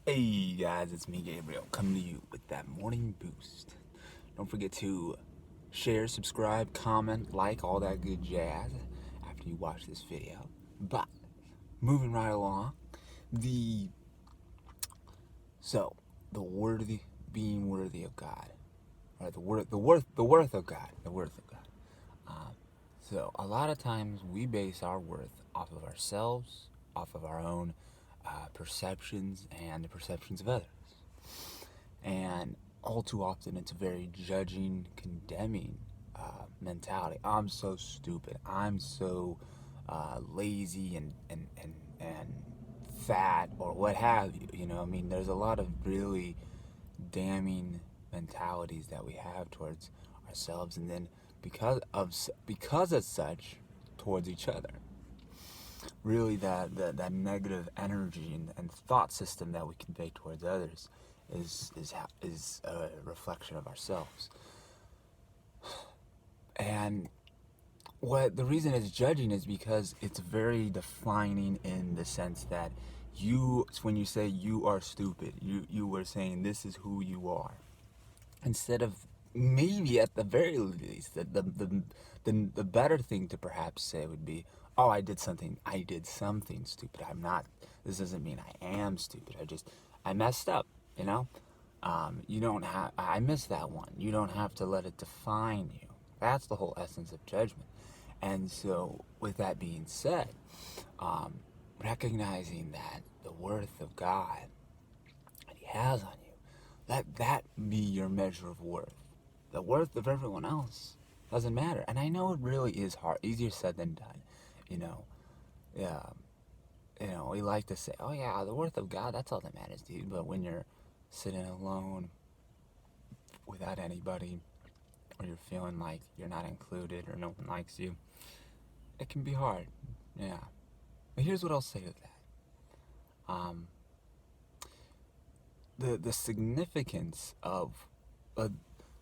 Hey guys, it's me Gabriel coming to you with that morning boost. Don't forget to share, subscribe, comment, like, all that good jazz after you watch this video. But moving right along, the so the worthy being worthy of God, or the worth of God, the worth of God. So a lot of times we base our worth off of ourselves, off of our own perceptions and the perceptions of others. And all too often, it's a very judging, condemning mentality. I'm so stupid. I'm so lazy and fat, or what have you. I mean, there's a lot of really damning mentalities that we have towards ourselves, and then because of such, towards each other. Really, that negative energy and thought system that we convey towards others is a reflection of ourselves. And what the reason it's judging is because it's very defining, in the sense that when you say you are stupid, you were saying this is who you are, instead of, maybe at the very least, the better thing to perhaps say would be, oh, I did something stupid. This doesn't mean I am stupid. I messed up, you know? You don't have, I missed that one. You don't have to let it define you. That's the whole essence of judgment. And so, with that being said, um, recognizing that the worth of God that He has on you, let that be your measure of worth. The worth of everyone else doesn't matter. And I know it really is hard, easier said than done. You know, yeah. We like to say, "Oh yeah, the worth of God, that's all that matters, dude." But when you're sitting alone without anybody, or you're feeling like you're not included or no one likes you, it can be hard. Yeah. But here's what I'll say to that. Um, the significance of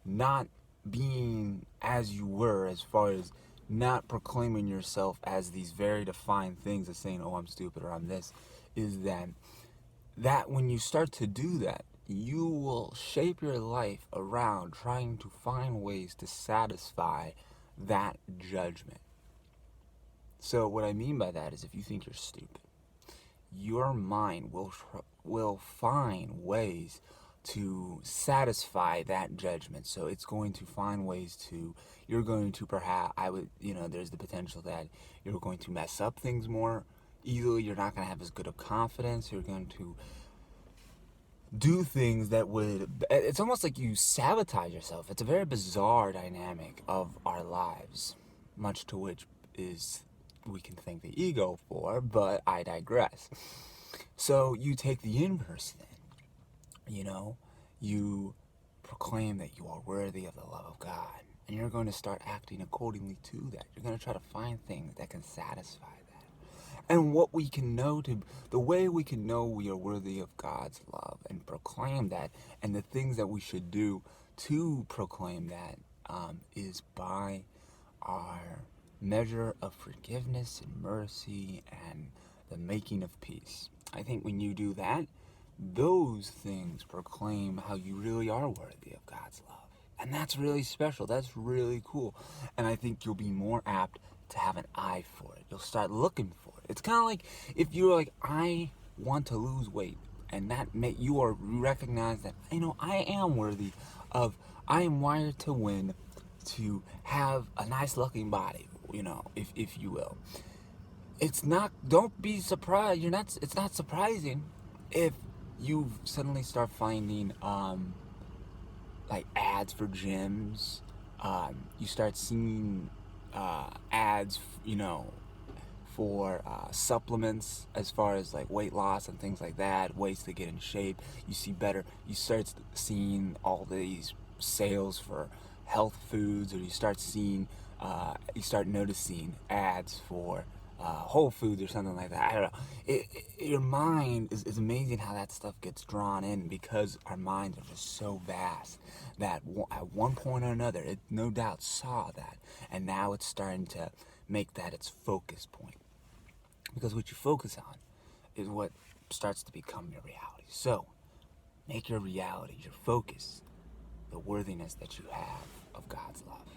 not being as you were, as far as not proclaiming yourself as these very defined things, as saying, "Oh, I'm stupid," or "I'm this," is that when you start to do that, you will shape your life around trying to find ways to satisfy that judgment. So what I mean by that is, if you think you're stupid, your mind will find ways to satisfy that judgment. So it's going to find ways to, you're going to, perhaps, there's the potential that you're going to mess up things more easily. You're not going to have as good of confidence. You're going to do things that it's almost like you sabotage yourself. It's a very bizarre dynamic of our lives, much to which is we can thank the ego for, but I digress. So you take the inverse then. You proclaim that you are worthy of the love of God, and you're going to start acting accordingly to that. You're going to try to find things that can satisfy that. And the way we can know we are worthy of God's love and proclaim that, and the things that we should do to proclaim that, is by our measure of forgiveness and mercy and the making of peace. I think when you do that, those things proclaim how you really are worthy of God's love. And that's really special. That's really cool. And I think you'll be more apt to have an eye for it. You'll start looking for it. It's kind of like if you're like, I want to lose weight, and you recognize that, I am worthy of, I am wired to win, to have a nice looking body, if you will. Don't be surprised. It's not surprising if you suddenly start finding like ads for gyms. You start seeing ads, for supplements, as far as like weight loss and things like that, ways to get in shape. You start seeing all these sales for health foods, or you start noticing ads for Whole Foods or something like that. I don't know. Your mind is amazing how that stuff gets drawn in, because our minds are just so vast that at one point or another, it no doubt saw that, and now it's starting to make that its focus point. Because what you focus on is what starts to become your reality. So, make your reality, your focus, the worthiness that you have of God's love.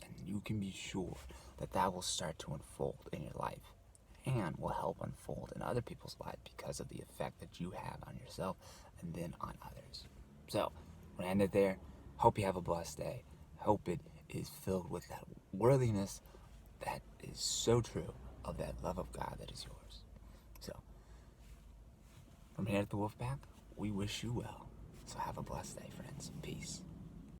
And you can be sure that that will start to unfold in your life and will help unfold in other people's lives because of the effect that you have on yourself and then on others. So, I'm going to end it there. Hope you have a blessed day. Hope it is filled with that worthiness that is so true of that love of God that is yours. So, from here at the Wolfpack, we wish you well. So have a blessed day, friends. Peace.